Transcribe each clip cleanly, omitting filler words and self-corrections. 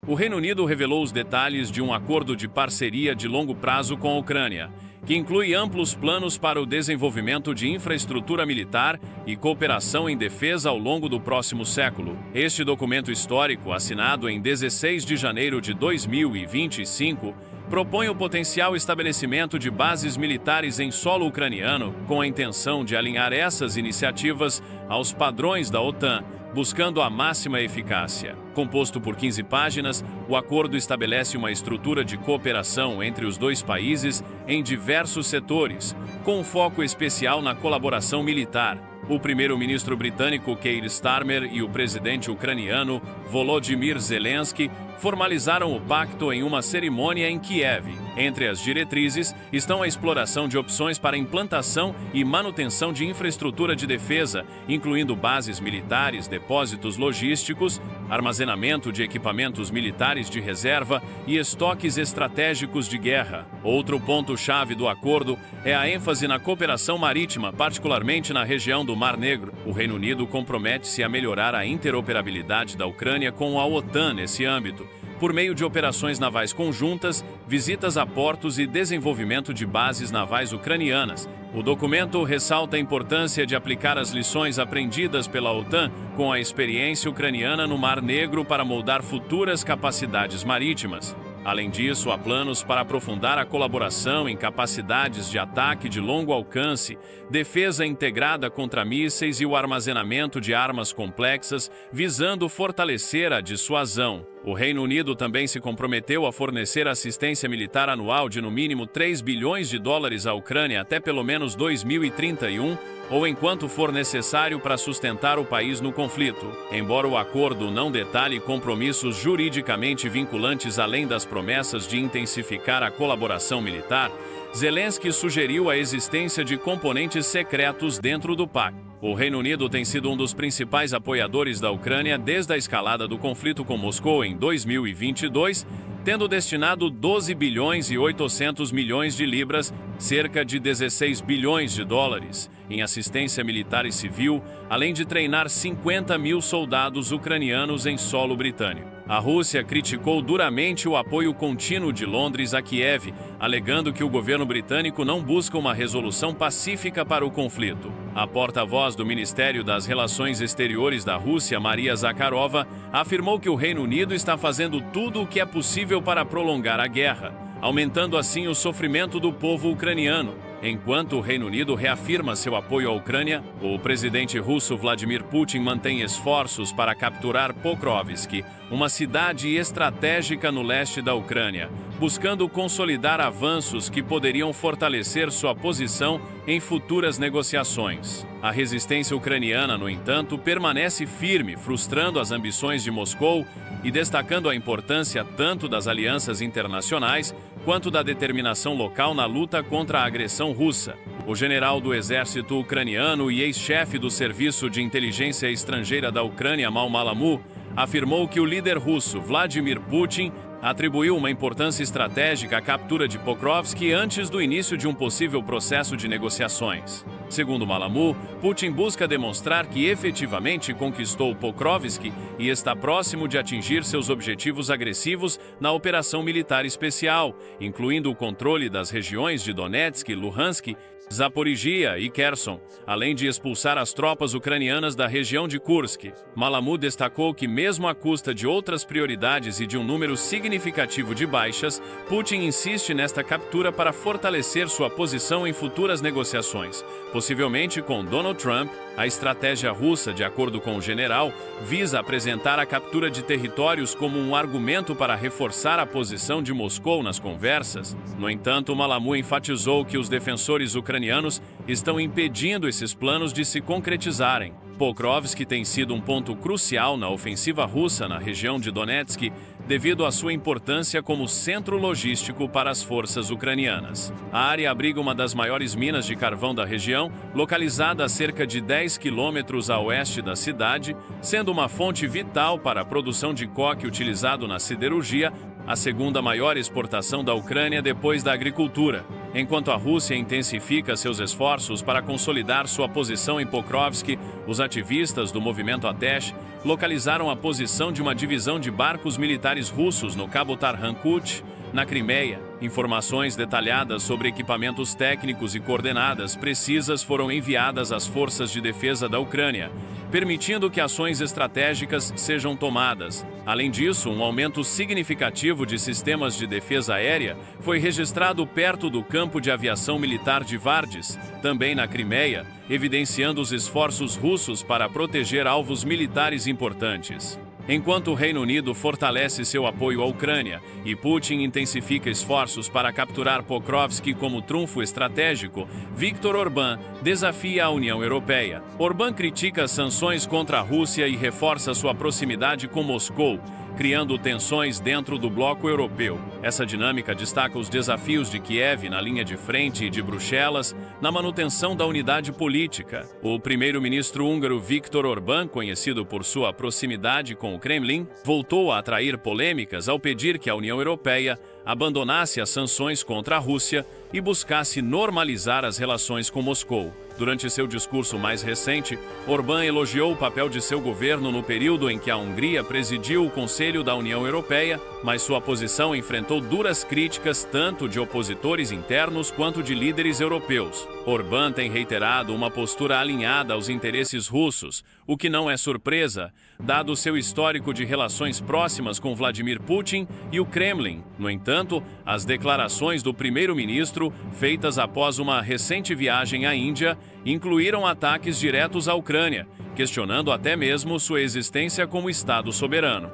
O Reino Unido revelou os detalhes de um acordo de parceria de longo prazo com a Ucrânia, que inclui amplos planos para o desenvolvimento de infraestrutura militar e cooperação em defesa ao longo do próximo século. Este documento histórico, assinado em 16 de janeiro de 2025, propõe o potencial estabelecimento de bases militares em solo ucraniano, com a intenção de alinhar essas iniciativas aos padrões da OTAN, buscando a máxima eficácia. Composto por 15 páginas, o acordo estabelece uma estrutura de cooperação entre os dois países em diversos setores, com foco especial na colaboração militar. O primeiro-ministro britânico Keir Starmer e o presidente ucraniano Volodymyr Zelensky formalizaram o pacto em uma cerimônia em Kiev. Entre as diretrizes estão a exploração de opções para implantação e manutenção de infraestrutura de defesa, incluindo bases militares, depósitos logísticos, armazenamento de equipamentos militares de reserva e estoques estratégicos de guerra. Outro ponto-chave do acordo é a ênfase na cooperação marítima, particularmente na região do Mar Negro. O Reino Unido compromete-se a melhorar a interoperabilidade da Ucrânia com a OTAN nesse âmbito, por meio de operações navais conjuntas, visitas a portos e desenvolvimento de bases navais ucranianas. O documento ressalta a importância de aplicar as lições aprendidas pela OTAN com a experiência ucraniana no Mar Negro para moldar futuras capacidades marítimas. Além disso, há planos para aprofundar a colaboração em capacidades de ataque de longo alcance, defesa integrada contra mísseis e o armazenamento de armas complexas, visando fortalecer a dissuasão. O Reino Unido também se comprometeu a fornecer assistência militar anual de no mínimo 3 bilhões de dólares à Ucrânia até pelo menos 2031, ou enquanto for necessário para sustentar o país no conflito. Embora o acordo não detalhe compromissos juridicamente vinculantes além das promessas de intensificar a colaboração militar, Zelensky sugeriu a existência de componentes secretos dentro do pacto. O Reino Unido tem sido um dos principais apoiadores da Ucrânia desde a escalada do conflito com Moscou em 2022, tendo destinado 12 bilhões e 800 milhões de libras, cerca de 16 bilhões de dólares, em assistência militar e civil, além de treinar 50 mil soldados ucranianos em solo britânico. A Rússia criticou duramente o apoio contínuo de Londres a Kiev, alegando que o governo britânico não busca uma resolução pacífica para o conflito. A porta-voz do Ministério das Relações Exteriores da Rússia, Maria Zakharova, afirmou que o Reino Unido está fazendo tudo o que é possível para prolongar a guerra, aumentando assim o sofrimento do povo ucraniano. Enquanto o Reino Unido reafirma seu apoio à Ucrânia, o presidente russo Vladimir Putin mantém esforços para capturar Pokrovsk, uma cidade estratégica no leste da Ucrânia, buscando consolidar avanços que poderiam fortalecer sua posição em futuras negociações. A resistência ucraniana, no entanto, permanece firme, frustrando as ambições de Moscou e destacando a importância tanto das alianças internacionais quanto da determinação local na luta contra a agressão russa. O general do exército ucraniano e ex-chefe do Serviço de Inteligência Estrangeira da Ucrânia, Mal-Malamud, afirmou que o líder russo, Vladimir Putin, atribuiu uma importância estratégica à captura de Pokrovsk antes do início de um possível processo de negociações. Segundo Malamud, Putin busca demonstrar que efetivamente conquistou Pokrovsk e está próximo de atingir seus objetivos agressivos na operação militar especial, incluindo o controle das regiões de Donetsk, Luhansk, Zaporizhia e Kherson, além de expulsar as tropas ucranianas da região de Kursk. Malamud destacou que, mesmo à custa de outras prioridades e de um número significativo de baixas, Putin insiste nesta captura para fortalecer sua posição em futuras negociações, possivelmente com Donald Trump. A estratégia russa, de acordo com o general, visa apresentar a captura de territórios como um argumento para reforçar a posição de Moscou nas conversas. No entanto, Malamud enfatizou que os defensores ucranianos estão impedindo esses planos de se concretizarem. Pokrovsk tem sido um ponto crucial na ofensiva russa na região de Donetsk, devido à sua importância como centro logístico para as forças ucranianas. A área abriga uma das maiores minas de carvão da região, localizada a cerca de 10 quilômetros a oeste da cidade, sendo uma fonte vital para a produção de coque utilizado na siderurgia, a segunda maior exportação da Ucrânia depois da agricultura. Enquanto a Rússia intensifica seus esforços para consolidar sua posição em Pokrovsk, os ativistas do movimento Atesh localizaram a posição de uma divisão de barcos militares russos no Cabo Tarhankut, na Crimeia. Informações detalhadas sobre equipamentos técnicos e coordenadas precisas foram enviadas às forças de defesa da Ucrânia, permitindo que ações estratégicas sejam tomadas. Além disso, um aumento significativo de sistemas de defesa aérea foi registrado perto do campo de aviação militar de Vardes, também na Crimeia, evidenciando os esforços russos para proteger alvos militares importantes. Enquanto o Reino Unido fortalece seu apoio à Ucrânia e Putin intensifica esforços para capturar Pokrovsk como trunfo estratégico, Viktor Orbán desafia a União Europeia. Orbán critica as sanções contra a Rússia e reforça sua proximidade com Moscou, criando tensões dentro do bloco europeu. Essa dinâmica destaca os desafios de Kiev na linha de frente e de Bruxelas na manutenção da unidade política. O primeiro-ministro húngaro Viktor Orbán, conhecido por sua proximidade com o Kremlin, voltou a atrair polêmicas ao pedir que a União Europeia abandonasse as sanções contra a Rússia e buscasse normalizar as relações com Moscou. Durante seu discurso mais recente, Orbán elogiou o papel de seu governo no período em que a Hungria presidiu o Conselho da União Europeia, mas sua posição enfrentou duras críticas tanto de opositores internos quanto de líderes europeus. Orbán tem reiterado uma postura alinhada aos interesses russos, o que não é surpresa, dado seu histórico de relações próximas com Vladimir Putin e o Kremlin. No entanto, as declarações do primeiro-ministro, feitas após uma recente viagem à Índia, incluíram ataques diretos à Ucrânia, questionando até mesmo sua existência como Estado soberano.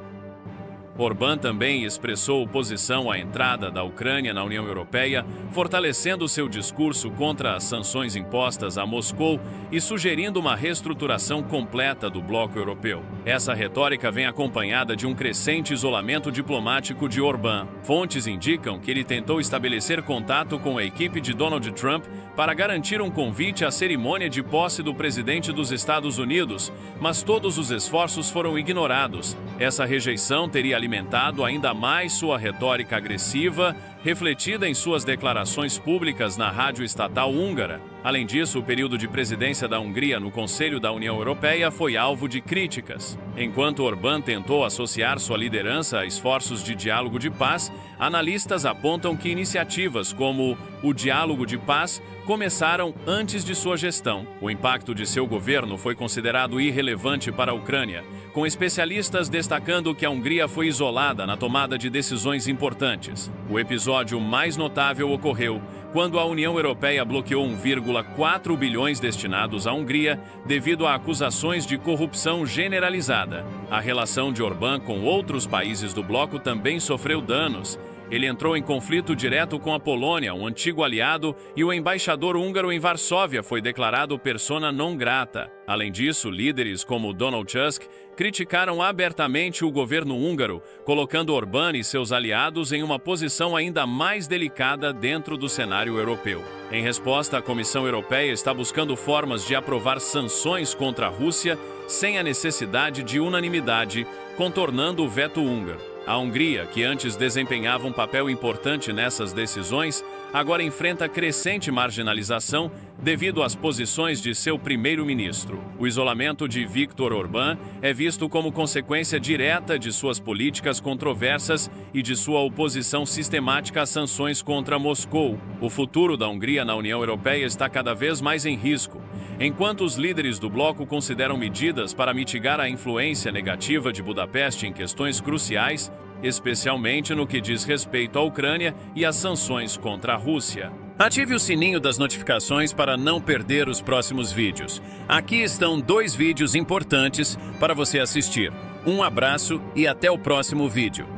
Orbán também expressou oposição à entrada da Ucrânia na União Europeia, fortalecendo seu discurso contra as sanções impostas a Moscou e sugerindo uma reestruturação completa do bloco europeu. Essa retórica vem acompanhada de um crescente isolamento diplomático de Orbán. Fontes indicam que ele tentou estabelecer contato com a equipe de Donald Trump para garantir um convite à cerimônia de posse do presidente dos Estados Unidos, mas todos os esforços foram ignorados. Essa rejeição teria alimentado ainda mais sua retórica agressiva, refletida em suas declarações públicas na rádio estatal húngara. Além disso, o período de presidência da Hungria no Conselho da União Europeia foi alvo de críticas. Enquanto Orbán tentou associar sua liderança a esforços de diálogo de paz, analistas apontam que iniciativas como o diálogo de paz começaram antes de sua gestão. O impacto de seu governo foi considerado irrelevante para a Ucrânia, com especialistas destacando que a Hungria foi isolada na tomada de decisões importantes. O episódio mais notável ocorreu quando a União Europeia bloqueou 1,4 bilhões destinados à Hungria devido a acusações de corrupção generalizada. A relação de Orbán com outros países do bloco também sofreu danos. Ele entrou em conflito direto com a Polônia, um antigo aliado, e o embaixador húngaro em Varsóvia foi declarado persona non grata. Além disso, líderes como Donald Tusk criticaram abertamente o governo húngaro, colocando Orbán e seus aliados em uma posição ainda mais delicada dentro do cenário europeu. Em resposta, a Comissão Europeia está buscando formas de aprovar sanções contra a Rússia sem a necessidade de unanimidade, contornando o veto húngaro. A Hungria, que antes desempenhava um papel importante nessas decisões, agora enfrenta crescente marginalização devido às posições de seu primeiro-ministro. O isolamento de Viktor Orbán é visto como consequência direta de suas políticas controversas e de sua oposição sistemática às sanções contra Moscou. O futuro da Hungria na União Europeia está cada vez mais em risco. Enquanto os líderes do bloco consideram medidas para mitigar a influência negativa de Budapeste em questões cruciais, especialmente no que diz respeito à Ucrânia e às sanções contra a Rússia. Ative o sininho das notificações para não perder os próximos vídeos. Aqui estão 2 vídeos importantes para você assistir. Um abraço e até o próximo vídeo.